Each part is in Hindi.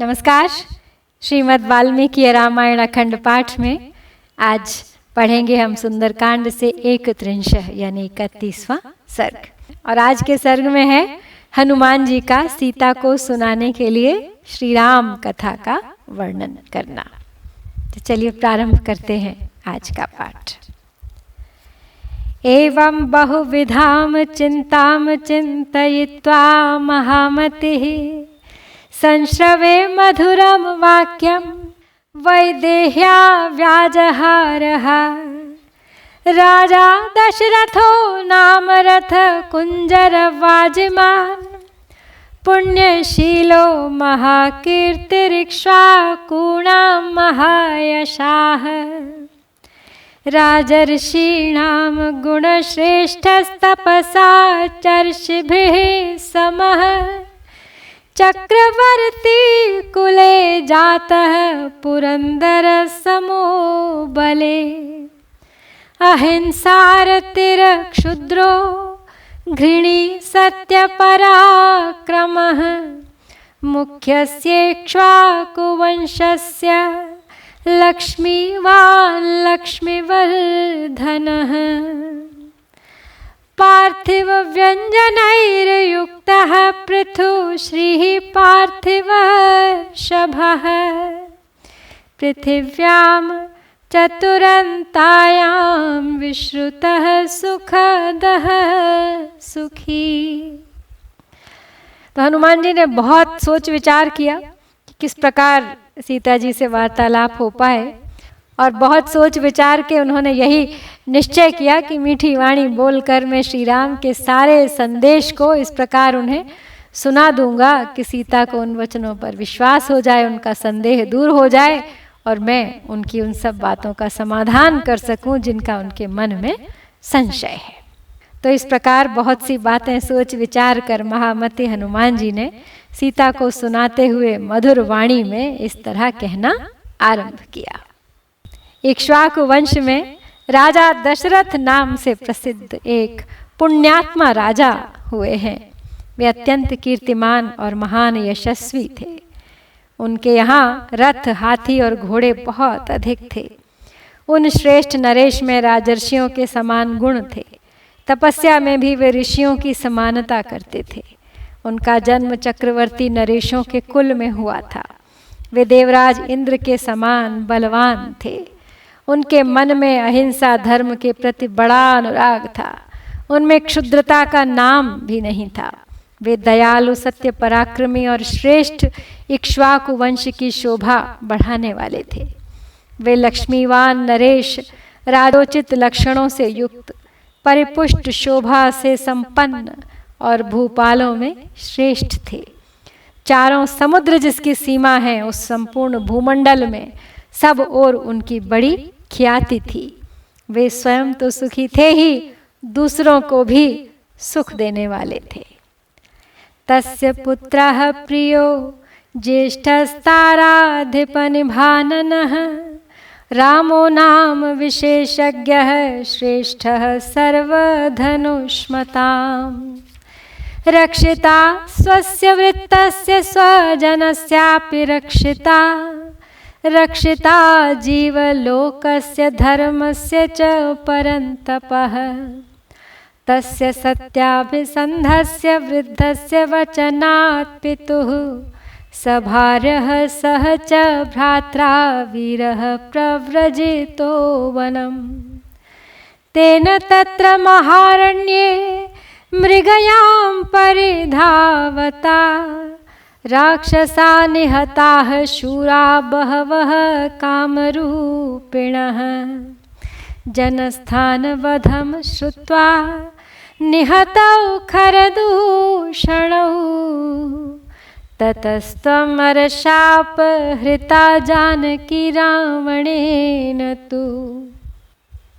नमस्कार। श्रीमद् वाल्मीकि रामायण अखंड पाठ में आज पढ़ेंगे हम सुंदरकांड से 31 यानी 31वां सर्ग। और आज के सर्ग में है हनुमान जी का सीता को सुनाने के लिए श्री राम कथा का वर्णन करना। तो चलिए प्रारंभ करते हैं आज का पाठ। एवं बहुविधाम चिंताम चिंतयित्वा महामतिः संश्रवे मधुरम वाक्यम वैदेह्या व्याजहारः। राजा दशरथो नाम रथ कुंजर वाजिमान पुण्यशीलो महाकीर्तिरिक्ष्वाकूणां महायशाः। राजर्षीणां गुणश्रेष्ठस्तपसा चर्षिभिः समः चक्रवर्ती कुले जातः पुरंदर समो बले। अहिंसारतिरक्षुद्रो घृणी सत्यपराक्रमः मुख्यस्येक्ष्वाकुवंशस्य लक्ष्मीवान् लक्ष्मीवर्धनः। पार्थिव व्यंजनैर्युक्तः पृथुश्रीः पार्थिवशभः। पृथिव्यां चतुरन्तायां विश्रुतः सुखदः सुखी। तो हनुमान जी ने बहुत सोच विचार किया कि किस प्रकार सीता जी से वार्तालाप हो पाए, और बहुत सोच विचार के उन्होंने यही निश्चय किया कि मीठी वाणी बोलकर मैं श्री राम के सारे संदेश को इस प्रकार उन्हें सुना दूंगा कि सीता को उन वचनों पर विश्वास हो जाए, उनका संदेह दूर हो जाए और मैं उनकी उन सब बातों का समाधान कर सकूं जिनका उनके मन में संशय है। तो इस प्रकार बहुत सी बातें सोच विचार कर महामति हनुमान जी ने सीता को सुनाते हुए मधुर वाणी में इस तरह कहना आरंभ किया। इक्ष्वाकु वंश में राजा दशरथ नाम से प्रसिद्ध एक पुण्यात्मा राजा हुए हैं। वे अत्यंत कीर्तिमान और महान यशस्वी थे। उनके यहाँ रथ, हाथी और घोड़े बहुत अधिक थे। उन श्रेष्ठ नरेश में राजर्षियों के समान गुण थे। तपस्या में भी वे ऋषियों की समानता करते थे। उनका जन्म चक्रवर्ती नरेशों के कुल में हुआ था। वे देवराज इंद्र के समान बलवान थे। उनके मन में अहिंसा धर्म के प्रति बड़ा अनुराग था। उनमें क्षुद्रता का नाम भी नहीं था। वे दयालु, सत्य पराक्रमी और श्रेष्ठ इक्ष्वाकु वंश की शोभा बढ़ाने वाले थे। वे लक्ष्मीवान नरेश, राजोचित लक्षणों से युक्त, परिपुष्ट शोभा से संपन्न और भूपालों में श्रेष्ठ थे। चारों समुद्र जिसकी सीमा है, उस संपूर्ण भूमंडल में सब ओर उनकी बड़ी ख्याति थी। वे स्वयं तो सुखी थे ही, दूसरों को भी सुख देने वाले थे। तस्य पुत्रः प्रियो ज्येष्ठस्ताराधिपनिभाननः रामो नाम विशेषज्ञः श्रेष्ठः सर्वधनुष्मताम्। रक्षिता स्वस्य वृत्तस्य स्वजनस्यापि रक्षिता, रक्षिता जीवलोकस्य धर्मस्य च परन्तपः। तस्य सत्याभिसन्धस्य वृद्धस्य वचनात् पितुः सभार्यः सह च भ्रात्रा वीरः प्रव्रजितो वनम्। तेन तत्र महारण्ये मृगयां परिधावता राक्षसा निहताः शूरा बहवः कामरूपिणः। जनस्थानवधं श्रुत्वा निहतौ खरदूषणौ ततस्त्वमर्षापहृता जानकी रावणेन तु।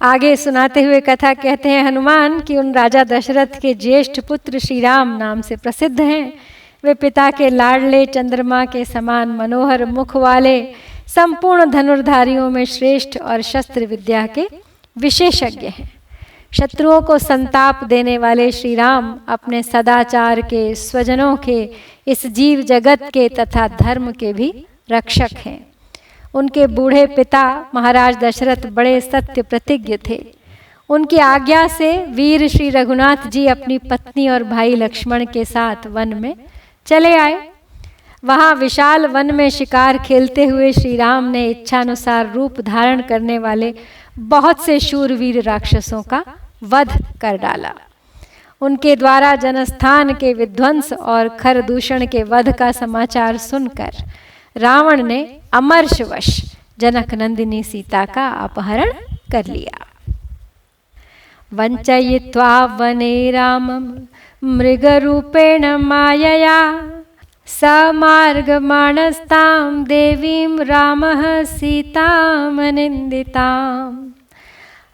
आगे सुनाते हुए कथा कहते हैं हनुमान कि उन राजा दशरथ के ज्येष्ठ पुत्र श्री राम नाम से प्रसिद्ध हैं। वे पिता के लाडले, चंद्रमा के समान मनोहर मुख वाले, संपूर्ण धनुर्धारियों में श्रेष्ठ और शस्त्र विद्या के विशेषज्ञ हैं। शत्रुओं को संताप देने वाले श्री राम अपने सदाचार के, स्वजनों के, इस जीव जगत के तथा धर्म के भी रक्षक हैं। उनके बूढ़े पिता महाराज दशरथ बड़े सत्य प्रतिज्ञ थे। उनकी आज्ञा से वीर श्री रघुनाथ जी अपनी पत्नी और भाई लक्ष्मण के साथ वन में चले आए। वहाँ विशाल वन में शिकार खेलते हुए श्री राम ने इच्छानुसार रूप धारण करने वाले बहुत से शूरवीर राक्षसों का वध कर डाला। उनके द्वारा जनस्थान के विध्वंस और खरदूषण के वध का समाचार सुनकर रावण ने अमर्षवश जनक नंदिनी सीता का अपहरण कर लिया। वंचयित्वा वने रामं मृगरूपेण मायया समार्गमाणस्तां देवीं रामः सीतां निन्दिताम्।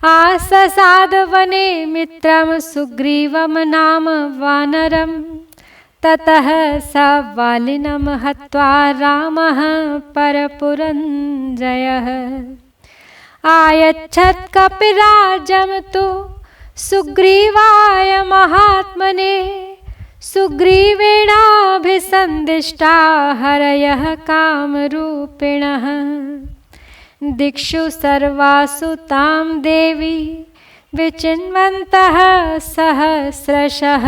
आससाद वने मित्रं सुग्रीवं नाम वानरं ततः स वालिनं हत्वा रामः परपुरञ्जयः। आयच्छत् कपिराजं तु सुग्रीवाय महात्मने सुग्रीवेणाभिसन्दिष्टा हरयः कामरूपिणः। दिक्षु सर्वासु तां देवी विचिन्वन्तः सहस्रशः।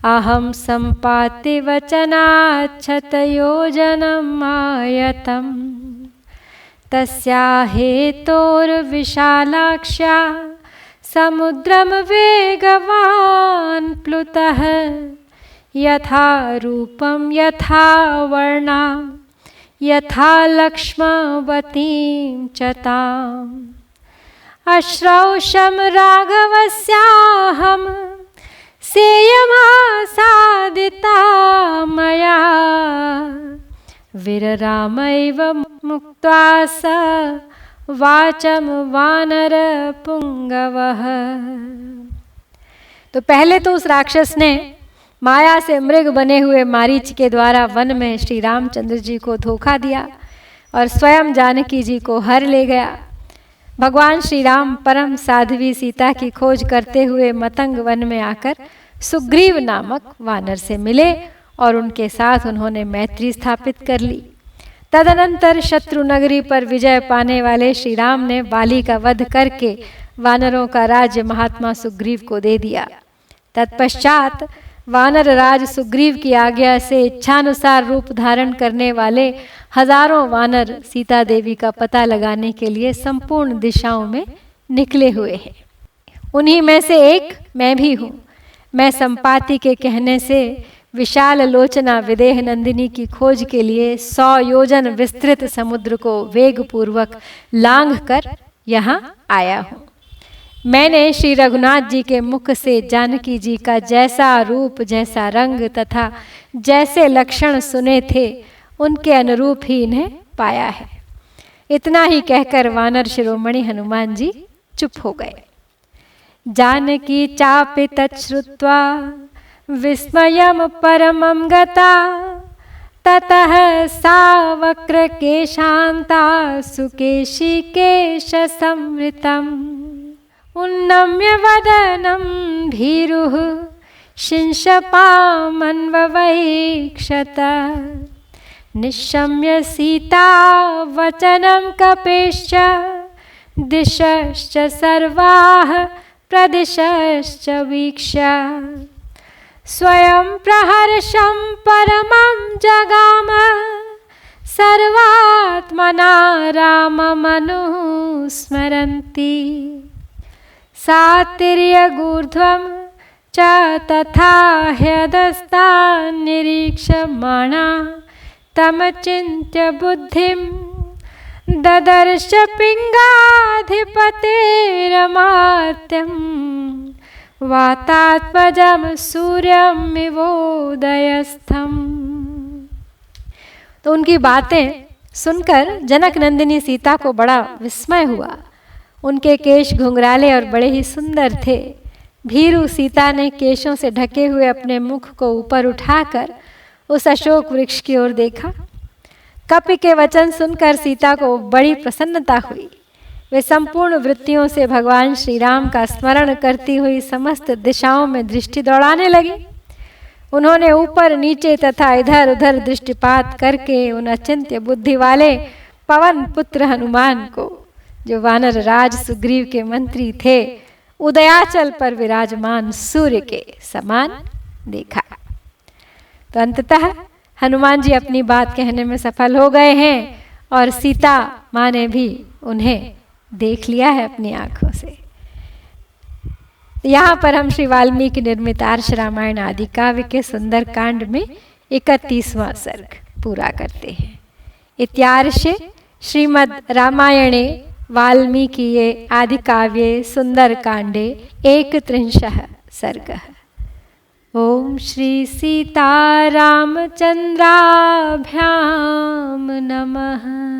अहं सम्पाति वचनाच्छतयोजनम् आयतम्। तस्या हेतोर्विशालाक्ष्या समुद्रं वेगवान् प्लुतः। यथा रूपं यथा वर्णा यथा लक्ष्मवतीं च ताम्। अश्रौषं राघवस्याहं सेयमासादिता मया। वीररामैव मुक्त्वा स वाचं वानर पुंगवः। तो पहले तो उस राक्षस ने माया से मृग बने हुए मारीच के द्वारा वन में श्री रामचंद्र जी को धोखा दिया और स्वयं जानकी जी को हर ले गया। भगवान श्री राम परम साध्वी सीता की खोज करते हुए मतंग वन में आकर सुग्रीव नामक वानर से मिले और उनके साथ उन्होंने मैत्री स्थापित कर ली। तदनंतर शत्रु नगरी पर विजय पाने वाले श्री राम ने वाली का वध करके वानरों का राज्य महात्मा सुग्रीव को दे दिया। तत्पश्चात वानर राज सुग्रीव की आज्ञा से इच्छानुसार रूप धारण करने वाले हजारों वानर सीता देवी का पता लगाने के लिए संपूर्ण दिशाओं में निकले हुए हैं। उन्हीं में से एक मैं भी हूँ। मैं संपाति के कहने से विशाल लोचना विदेह नंदिनी की खोज के लिए 100 योजन विस्तृत समुद्र को वेगपूर्वक लांघ कर यहाँ आया हूँ। मैंने श्री रघुनाथ जी के मुख से जानकी जी का जैसा रूप, जैसा रंग तथा जैसे लक्षण सुने थे उनके अनुरूप ही इन्हें पाया है। इतना ही कहकर वानर शिरोमणि हनुमान जी चुप हो गए। जानकी चापि तच्छ्रुत्वा विस्मयं परमं गता। ततः सा वक्रकेशान्ता सुकेशिकेश संवृतम्। उन्नम्य वदनं भीरुः शिंशपामन्ववैक्षत। निशम्य सीता वचनं कपेश्च दिशश्च सर्वाः प्रदिशश्च वीक्ष्य। स्वयं प्रहर्षं परमं जगाम सर्वात्मना राममनुस्मरन्ति। सातिर्यगूर्ध्वं च तथा ह्यदस्तान् निरीक्षमाणा तमचिन्त्य बुद्धिं ददर्श पिङ्गाधिपतेरमात्यं। वातात्मजं सूर्यमिवोदयस्थं। तो उनकी बातें सुनकर जनक नंदिनी सीता को बड़ा विस्मय हुआ। उनके केश घुंघराले और बड़े ही सुंदर थे। भीरू सीता ने केशों से ढके हुए अपने मुख को ऊपर उठाकर उस अशोक वृक्ष की ओर देखा। कपि के वचन सुनकर सीता को बड़ी प्रसन्नता हुई। वे संपूर्ण वृत्तियों से भगवान श्री राम का स्मरण करती हुई समस्त दिशाओं में दृष्टि दौड़ाने लगी। उन्होंने ऊपर नीचे तथा इधर उधर दृष्टिपात करके उन अचिंत्य बुद्धि वाले पवन पुत्र हनुमान को, जो वानर राज सुग्रीव के मंत्री थे, उदयाचल पर विराजमान सूर्य के समान देखा। तो अंततः हनुमान जी अपनी बात कहने में सफल हो गए हैं और सीता माँ ने भी उन्हें देख लिया है अपनी आंखों से। यहाँ पर हम श्री वाल्मीकि निर्मित आर्ष रामायण आदि काव्य के सुंदर कांड में 31वां सर्ग पूरा करते हैं। इत्यार्षे श्रीमद् रामायणे वाल्मीकिये आदि काव्ये सुंदर कांडे 31 सर्गः। ओम श्री सीतारामचंद्राभ्याम नमः।